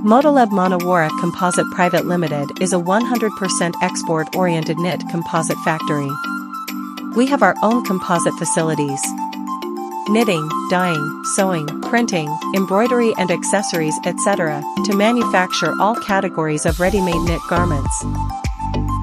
Motaleb Monowara Composite Private Limited is a 100% export-oriented knit composite factory. We have our own composite facilities. Knitting, dyeing, sewing, printing, embroidery and accessories etc. to manufacture all categories of ready-made knit garments.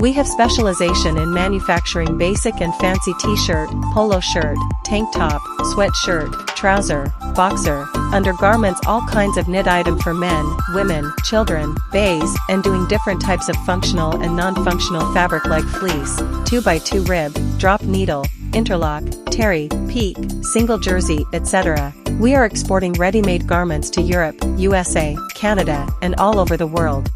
We have specialization in manufacturing basic and fancy t-shirt, polo shirt, tank top, sweatshirt, trouser, boxer, undergarments, all kinds of knit item for men, women, children, bays, and doing different types of functional and non-functional fabric like fleece, 2x2 rib, drop needle, interlock, terry, peak, single jersey, etc. We are exporting ready-made garments to Europe, USA, Canada, and all over the world.